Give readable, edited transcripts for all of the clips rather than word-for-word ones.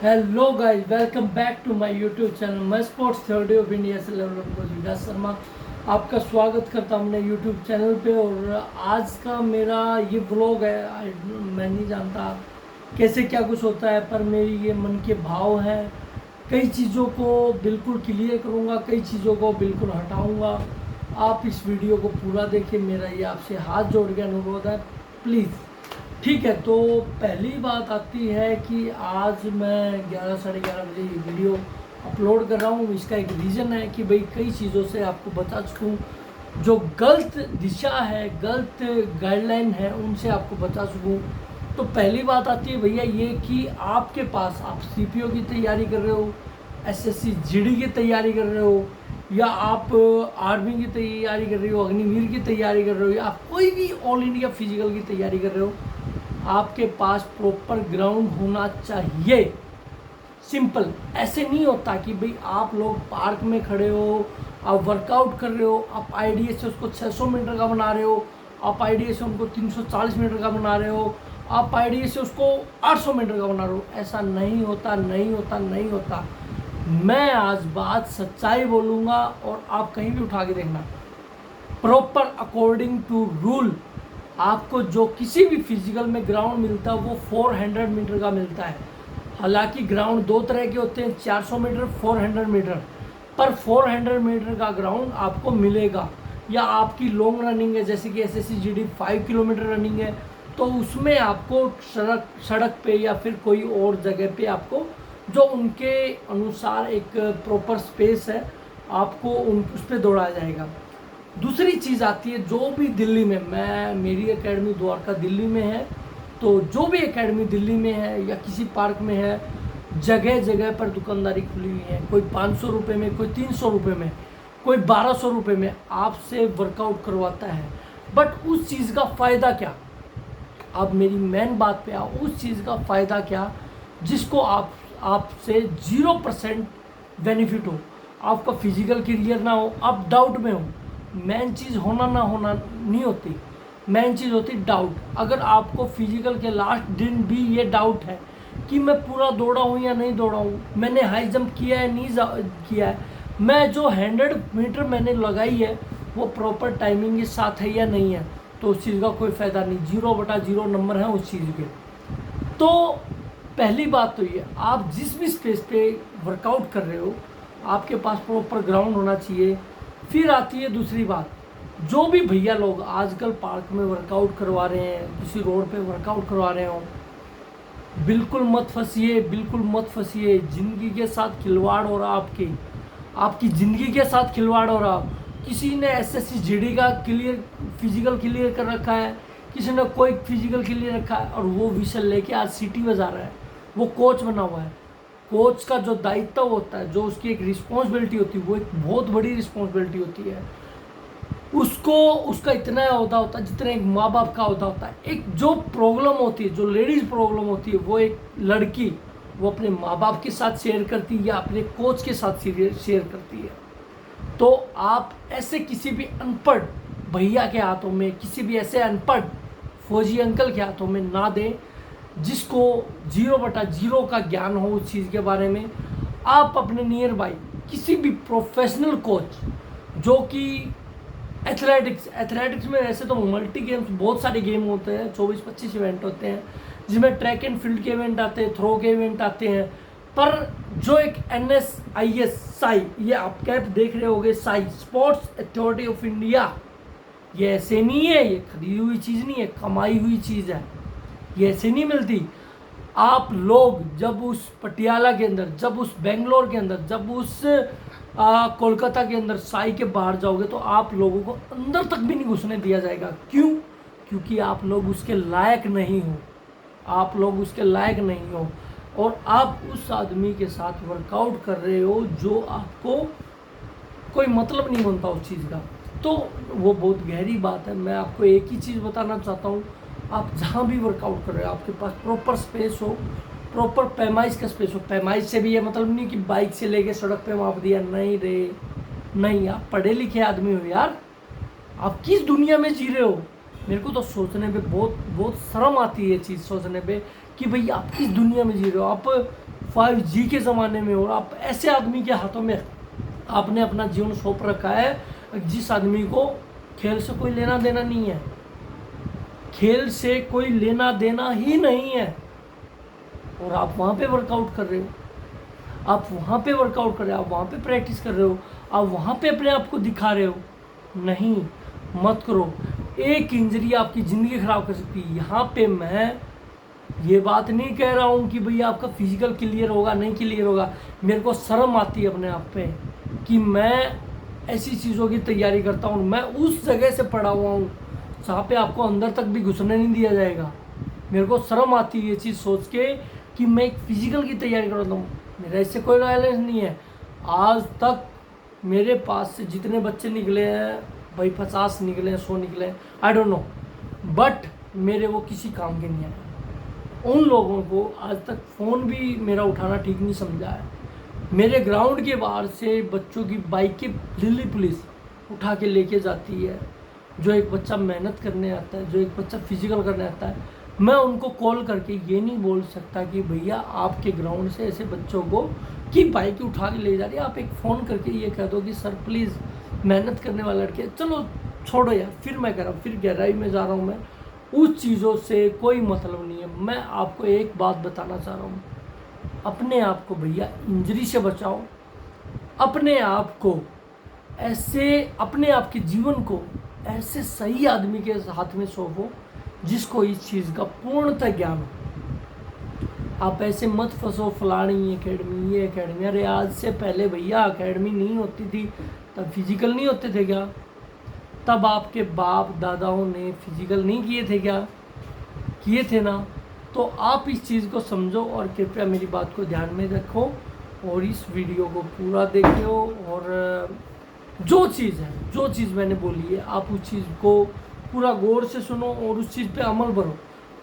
Hello guys, welcome back to my YouTube channel. मैं sports theory of India से level Vikas Sharma आपका स्वागत करता हूं अपने यूट्यूब चैनल पे। और आज का मेरा ये व्लॉग है। मैं नहीं जानता कैसे क्या कुछ होता है, पर मेरी ये मन के भाव हैं। कई चीज़ों को बिल्कुल क्लियर करूँगा, कई चीज़ों को बिल्कुल हटाऊँगा। आप इस वीडियो को पूरा देखिए, मेरा ये आपसे हाथ जोड़ के अनुरोध है, प्लीज़। ठीक है, तो पहली बात आती है कि आज मैं 11 साढ़े 11 बजे ये वीडियो अपलोड कर रहा हूँ। इसका एक रीज़न है कि भाई कई चीज़ों से आपको बता सकूँ, जो गलत दिशा है, गलत गाइडलाइन है, उनसे आपको बता सकूँ। तो पहली बात आती है भैया ये कि आपके पास आप सीपीओ की तैयारी कर रहे हो, एसएससी जीडी की तैयारी कर रहे हो, या आप आर्मी की तैयारी कर रहे हो, अग्निवीर की तैयारी कर रहे हो, या आप कोई भी ऑल इंडिया फिजिकल की तैयारी कर रहे हो, आपके पास प्रॉपर ग्राउंड होना चाहिए। सिंपल। ऐसे नहीं होता कि भाई आप लोग पार्क में खड़े हो, आप वर्कआउट कर रहे हो, आप आईडीएस से उसको 600 मीटर का बना रहे हो, आप आईडीएस से उनको 340 मीटर का बना रहे हो, आप आईडीएस से उसको 800 मीटर का बना रहे हो। ऐसा नहीं होता, नहीं होता, नहीं होता। मैं आज बात सच्चाई बोलूँगा और आप कहीं भी उठा के देखना। प्रॉपर अकॉर्डिंग टू रूल आपको जो किसी भी फिजिकल में ग्राउंड मिलता है वो 400 मीटर का मिलता है। हालांकि ग्राउंड दो तरह के होते हैं, 400 मीटर, 400 मीटर, पर 400 मीटर का ग्राउंड आपको मिलेगा। या आपकी लॉन्ग रनिंग है, जैसे कि एसएससी जीडी 5 किलोमीटर रनिंग है, तो उसमें आपको सड़क पे या फिर कोई और जगह पे आपको जो उनके अनुसार एक प्रॉपर स्पेस है, आपको उस पर दौड़ाया जाएगा। दूसरी चीज़ आती है, जो भी दिल्ली में, मेरी एकेडमी द्वारका दिल्ली में है, तो जो भी एकेडमी दिल्ली में है या किसी पार्क में है, जगह जगह पर दुकानदारी खुली हुई है। कोई 500 रुपये में, कोई 300 रुपये में, कोई 1200 रुपये में आपसे वर्कआउट करवाता है। बट उस चीज़ का फ़ायदा क्या? अब मेरी मेन बात पे आओ, उस चीज़ का फ़ायदा क्या जिसको आपसे 0% बेनिफिट हो, आपका फिजिकल क्लियर ना हो, आप डाउट में हो। मेन चीज़ होना ना होना नहीं होती, मेन चीज़ होती डाउट। अगर आपको फिजिकल के लास्ट दिन भी ये डाउट है कि मैं पूरा दौड़ा हूँ या नहीं दौड़ा हूँ, मैंने हाई जंप किया है नहीं किया है, मैं जो 100 मीटर मैंने लगाई है वो प्रॉपर टाइमिंग के साथ है या नहीं है, तो उस चीज़ का कोई फ़ायदा नहीं। 0/0 नंबर है उस चीज़ के। तो पहली बात तो ये, आप जिस भी स्पेस पे वर्कआउट कर रहे हो आपके पास प्रॉपर ग्राउंड होना चाहिए। फिर आती है दूसरी बात, जो भी भैया लोग आजकल पार्क में वर्कआउट करवा रहे हैं, किसी रोड पे वर्कआउट करवा रहे हो, बिल्कुल मत फंसिए, बिल्कुल मत फंसिए। ज़िंदगी के साथ खिलवाड़ हो रहा, आपकी ज़िंदगी के साथ खिलवाड़ हो रहा। किसी ने एसएससी जीडी का फिजिकल क्लियर कर रखा है, किसी ने कोई फिजिकल क्लियर रखा है, और वो विशल लेके आज सिटी बजा रहा है, वो कोच बना हुआ है। कोच का जो दायित्व होता है, जो उसकी एक रिस्पॉन्सिबिलिटी होती है, वो एक बहुत बड़ी रिस्पॉन्सिबिलिटी होती है। उसको उसका इतना अहदा होता है जितना एक माँ बाप का अहदा होता है। एक जो प्रॉब्लम होती है, जो लेडीज़ प्रॉब्लम होती है, वो एक लड़की वो अपने माँ बाप के साथ शेयर करती है या अपने कोच के साथ शेयर करती है। तो आप ऐसे किसी भी अनपढ़ भैया के हाथों में, किसी भी ऐसे अनपढ़ फौजी अंकल के हाथों में ना दें जिसको 0/0 का ज्ञान हो उस चीज़ के बारे में। आप अपने नियर बाई किसी भी प्रोफेशनल कोच, जो कि एथलेटिक्स में वैसे तो मल्टी गेम्स बहुत सारे गेम होते हैं, 24-25 इवेंट होते हैं, जिसमें ट्रैक एंड फील्ड के इवेंट आते हैं, थ्रो के इवेंट आते हैं। पर जो एक NSIS साई, ये आप कैप देख रहे होगे, Sai sports authority of India, ये ऐसे नहीं है, ये खरीदी हुई चीज़ नहीं है, कमाई हुई चीज़ है, ये ऐसे नहीं मिलती। आप लोग जब उस पटियाला के अंदर, जब उस बेंगलोर के अंदर, जब उस कोलकाता के अंदर साई के बाहर जाओगे, तो आप लोगों को अंदर तक भी नहीं घुसने दिया जाएगा। क्यों? क्योंकि आप लोग उसके लायक नहीं हो, आप लोग उसके लायक नहीं हो, और आप उस आदमी के साथ वर्कआउट कर रहे हो जो आपको कोई मतलब नहीं बनता उस चीज़ का। तो वो बहुत गहरी बात है। मैं आपको एक ही चीज़ बताना चाहता हूँ, आप जहाँ भी वर्कआउट कर रहे हो आपके पास प्रॉपर स्पेस हो, प्रॉपर पैमाइश का स्पेस हो। पैमाइश से भी ये मतलब नहीं कि बाइक से लेके सड़क पे माप दिया, नहीं रे, नहीं। आप पढ़े लिखे आदमी हो यार, आप किस दुनिया में जी रहे हो? मेरे को तो सोचने पे बहुत बहुत शर्म आती है ये चीज़ सोचने पे कि भाई आप किस दुनिया में जी रहे हो। आप 5G के ज़माने में, और आप ऐसे आदमी के हाथों में आपने अपना जीवन सौंप रखा है जिस आदमी को खेल से कोई लेना देना नहीं है, खेल से कोई लेना देना ही नहीं है, और आप वहाँ पे वर्कआउट कर रहे हो, आप वहाँ पे वर्कआउट कर रहे हो, आप वहाँ पे प्रैक्टिस कर रहे हो, आप वहाँ पे अपने आप को दिखा रहे हो। नहीं, मत करो। एक इंजरी आपकी ज़िंदगी ख़राब कर सकती है। यहाँ पे मैं ये बात नहीं कह रहा हूँ कि भैया आपका फिजिकल क्लियर होगा, नहीं क्लियर होगा। मेरे को शर्म आती है अपने आप पे कि मैं ऐसी चीज़ों की तैयारी करता हूँ। मैं उस जगह से पढ़ा हुआ हूँ जहाँ पे आपको अंदर तक भी घुसने नहीं दिया जाएगा। मेरे को शर्म आती है ये चीज़ सोच के कि मैं एक फिजिकल की तैयारी करता हूँ। मेरा इससे कोई वायलेंस नहीं है। आज तक मेरे पास से जितने बच्चे निकले हैं भाई, 50 निकले हैं, 100 निकले हैं, आई डोंट नो, बट मेरे वो किसी काम के नहीं आए। उन लोगों को आज तक फ़ोन भी मेरा उठाना ठीक नहीं समझा है। मेरे ग्राउंड के बाहर से बच्चों की बाइक की दिल्ली पुलिस उठा के लेके जाती है। जो एक बच्चा मेहनत करने आता है, जो एक बच्चा फिजिकल करने आता है, मैं उनको कॉल करके ये नहीं बोल सकता कि भैया आपके ग्राउंड से ऐसे बच्चों को की बाइक उठा के ले जा रही है। आप एक फ़ोन करके ये कह दो कि सर प्लीज़ मेहनत करने वाला लड़के, चलो छोड़ो यार, फिर मैं कह रहा हूँ, फिर गहराई में जा रहा हूँ। मैं उस चीज़ों से कोई मतलब नहीं है। मैं आपको एक बात बताना चाह रहा हूँ, अपने आप को भैया इंजरी से बचाओ। अपने आप को ऐसे, अपने आप के जीवन को ऐसे सही आदमी के हाथ में सौंपो जिसको इस चीज़ का पूर्णतः ज्ञान हो। आप ऐसे मत फंसो फलानी एकेडमी, ये एकेडमी। अरे आज से पहले भैया एकेडमी नहीं होती थी, तब फिजिकल नहीं होते थे क्या? तब आपके बाप दादाओं ने फिजिकल नहीं किए थे क्या? किए थे ना। तो आप इस चीज़ को समझो और कृपया मेरी बात को ध्यान में रखो और इस वीडियो को पूरा देखो, और जो चीज़ मैंने बोली है आप उस चीज़ को पूरा गौर से सुनो और उस चीज़ पे अमल करो।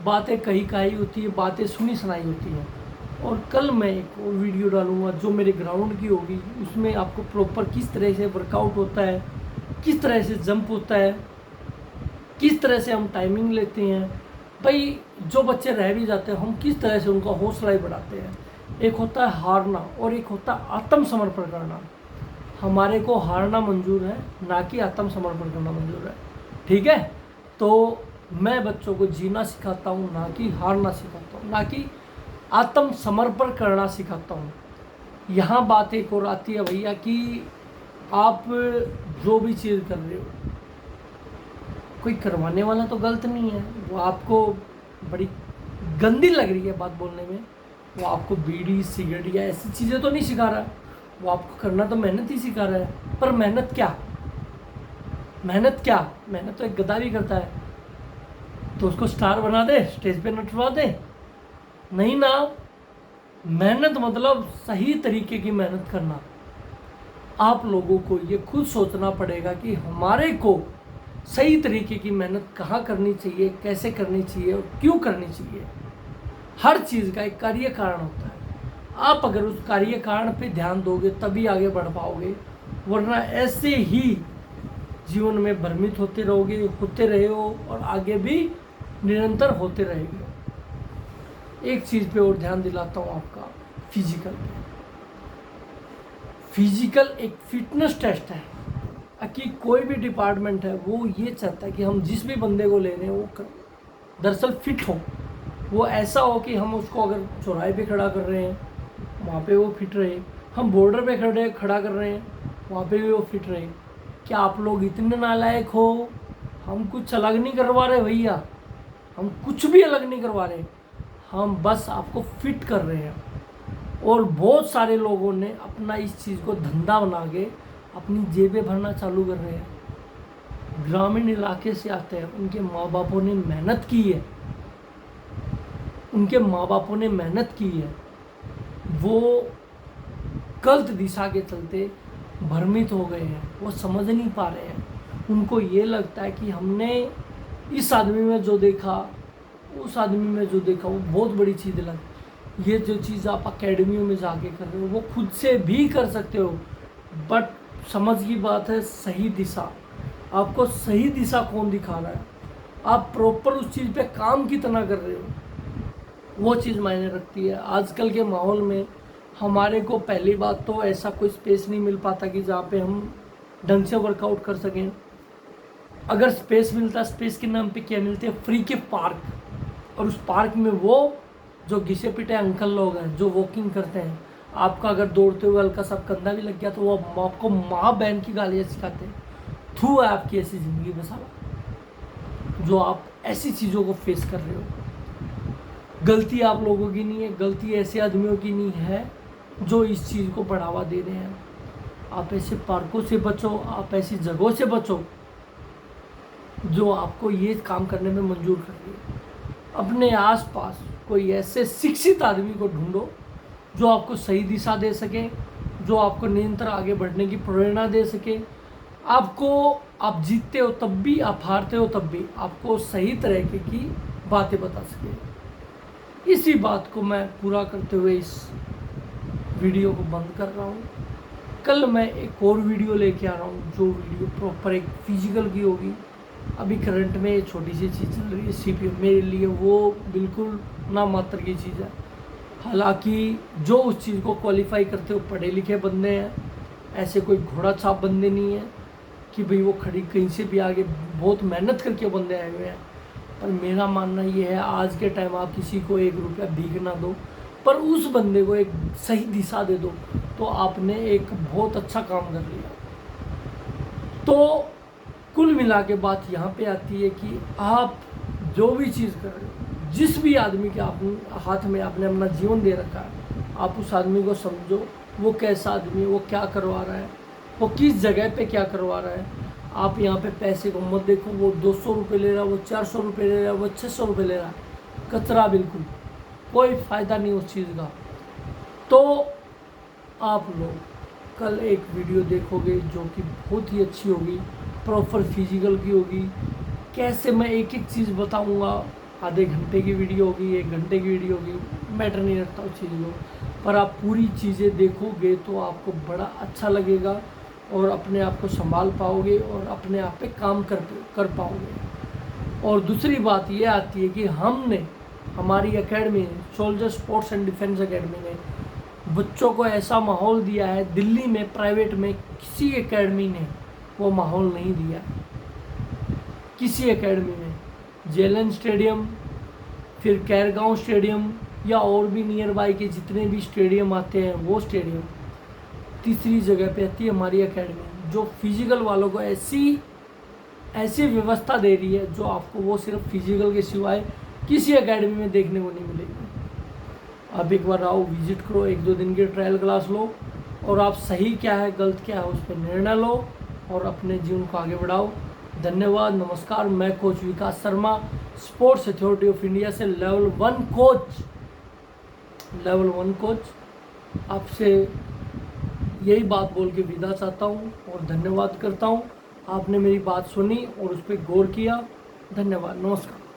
बातें कही कही होती है, बातें सुनी सुनाई होती हैं। और कल मैं एक और वीडियो डालूंगा जो मेरे ग्राउंड की होगी, उसमें आपको प्रॉपर किस तरह से वर्कआउट होता है, किस तरह से जंप होता है, किस तरह से हम टाइमिंग लेते हैं। भाई जो बच्चे रह भी जाते हैं हम किस तरह से उनका हौसला ही बढ़ाते हैं। एक होता है हारना और एक होता है आत्मसमर्पण करना। हमारे को हारना मंजूर है, ना कि आत्मसमर्पण करना मंजूर है। ठीक है, तो मैं बच्चों को जीना सिखाता हूँ, ना कि हारना सिखाता हूँ, ना कि आत्मसमर्पण करना सिखाता हूँ। यहाँ बात एक और आती है भैया कि आप जो भी चीज़ कर रहे हो, कोई करवाने वाला तो गलत नहीं है। वो आपको बड़ी गंदी लग रही है बात बोलने में, वो आपको बीड़ी सिगरेट या ऐसी चीज़ें तो नहीं सिखा रहा है। वो आपको करना तो मेहनत ही सिखा रहा है। पर मेहनत क्या? मेहनत तो एक गधा भी करता है। तो उसको स्टार बना दे, स्टेज पे नटवा दे? नहीं ना। मेहनत मतलब सही तरीके की मेहनत करना। आप लोगों को ये खुद सोचना पड़ेगा कि हमारे को सही तरीके की मेहनत कहाँ करनी चाहिए, कैसे करनी चाहिए और क्यों करनी चाहिए। हर चीज़ का एक कार्य कारण होता है। आप अगर उस कार्य कारण पे ध्यान दोगे तभी आगे बढ़ पाओगे, वरना ऐसे ही जीवन में भ्रमित होते रहे हो और आगे भी निरंतर होते रहेंगे। एक चीज़ पे और ध्यान दिलाता हूँ आपका, फिजिकल पे। फिजिकल एक फिटनेस टेस्ट है कि कोई भी डिपार्टमेंट है वो ये चाहता है कि हम जिस भी बंदे को ले रहे हैं वो दरअसल फिट हो। वो ऐसा हो कि हम उसको अगर चौराहे पे खड़ा कर रहे हैं वहाँ पे वो फिट रहे, हम बॉर्डर पे खड़ा कर रहे हैं वहाँ पे भी वो फिट रहे। क्या आप लोग इतने नालायक हो? हम कुछ अलग नहीं करवा रहे भैया, हम कुछ भी अलग नहीं करवा रहे, हम बस आपको फिट कर रहे हैं। और बहुत सारे लोगों ने अपना इस चीज़ को धंधा बना के अपनी जेबें भरना चालू कर रहे हैं। ग्रामीण इलाके से आते हैं, उनके माँ बापों ने मेहनत की है, वो गलत दिशा के चलते भ्रमित हो गए हैं, वो समझ नहीं पा रहे हैं। उनको ये लगता है कि हमने इस आदमी में जो देखा, उस आदमी में जो देखा वो बहुत बड़ी चीज़ लगी। ये जो चीज़ आप अकेडमियों में जाके कर रहे हो वो खुद से भी कर सकते हो, बट समझ की बात है सही दिशा। आपको सही दिशा कौन दिखा रहा है? आप प्रॉपर उस चीज़ पे काम कितना कर रहे हो, वो चीज़ मायने रखती है। आजकल के माहौल में हमारे को पहली बात तो ऐसा कोई स्पेस नहीं मिल पाता कि जहाँ पे हम ढंग से वर्कआउट कर सकें। अगर स्पेस मिलता, स्पेस के नाम पे क्या मिलते हैं, फ्री के पार्क, और उस पार्क में वो जो घिसे पिटे अंकल लोग हैं जो वॉकिंग करते हैं, आपका अगर दौड़ते हुए हल्का सा कंधा भी लग गया तो वो आपको माँ बहन की गालियाँ सिखाते हैं। थू है आपकी ऐसी ज़िंदगी में साला, जो आप ऐसी चीज़ों को फेस कर रहे हो। गलती आप लोगों की नहीं है, गलती ऐसे आदमियों की नहीं है जो इस चीज़ को बढ़ावा दे रहे हैं। आप ऐसे पार्कों से बचो, आप ऐसी जगहों से बचो जो आपको ये काम करने में मंजूर कर रही है। अपने आसपास कोई ऐसे शिक्षित आदमी को ढूंढो जो आपको सही दिशा दे सके, जो आपको निरंतर आगे बढ़ने की प्रेरणा दे सके। आप जीतते हो तब भी, आप हारते हो तब भी आपको सही तरीके की बातें बता सके। इसी बात को मैं पूरा करते हुए इस वीडियो को बंद कर रहा हूँ। कल मैं एक और वीडियो लेके आ रहा हूँ, जो वीडियो प्रॉपर एक फिजिकल की होगी। अभी करंट में ये छोटी सी चीज़ चल रही है CPO, मेरे लिए वो बिल्कुल ना मात्र की चीज़ है। हालांकि जो उस चीज़ को क्वालिफाई करते हो पढ़े लिखे बंदे हैं, ऐसे कोई घोड़ा छाप बंदे नहीं है कि भाई वो खड़ी कहीं से भी आगे बहुत मेहनत करके बंदे आए हुए हैं। पर मेरा मानना ये है, आज के टाइम आप किसी को 1 रुपया भीख ना दो, पर उस बंदे को एक सही दिशा दे दो, तो आपने एक बहुत अच्छा काम कर लिया। तो कुल मिला के बात यहाँ पे आती है कि आप जो भी चीज़ कर रहे हो, जिस भी आदमी के आप हाथ में आपने अपना जीवन दे रखा है, आप उस आदमी को समझो, वो कैसा आदमी है, वो क्या करवा रहा है, वो किस जगह पे क्या करवा रहा है। आप यहाँ पे पैसे को मत देखो, वो 200 रुपये ले रहा है, वो 400 रुपये ले रहा है, वो 600 रुपये ले रहा है, कचरा बिल्कुल, कोई फ़ायदा नहीं उस चीज़ का। तो आप लोग कल एक वीडियो देखोगे जो कि बहुत ही अच्छी होगी, प्रॉपर फिजिकल की होगी। कैसे मैं एक एक चीज़ बताऊंगा, आधे घंटे की वीडियो होगी, 1 घंटे की वीडियो होगी, मैटर नहीं रखता उस चीज़ को, पर आप पूरी चीज़ें देखोगे तो आपको बड़ा अच्छा लगेगा और अपने आप को संभाल पाओगे और अपने आप पे काम कर पाओगे। और दूसरी बात ये आती है कि हमने हमारी academy soldier sports and defence academy ने बच्चों को ऐसा माहौल दिया है, दिल्ली में प्राइवेट में किसी एकेडमी ने वो माहौल नहीं दिया। किसी एकेडमी में जेलन स्टेडियम, फिर कैरगांव स्टेडियम, या और भी नियर बाई के जितने भी स्टेडियम आते हैं वो स्टेडियम, तीसरी जगह पे आती है हमारी एकेडमी, जो फिजिकल वालों को ऐसी व्यवस्था दे रही है जो आपको वो सिर्फ फिजिकल के सिवाय किसी एकेडमी में देखने को नहीं मिलेगी। आप एक बार आओ, विजिट करो, 1-2 दिन की ट्रायल क्लास लो और आप सही क्या है गलत क्या है उस पर निर्णय लो और अपने जीवन को आगे बढ़ाओ। धन्यवाद, नमस्कार। मैं coach Vikas Sharma, sports authority of India से लेवल 1 कोच आपसे यही बात बोल के विदा चाहता हूँ और धन्यवाद करता हूँ। आपने मेरी बात सुनी और उस पर गौर किया। धन्यवाद, नमस्कार।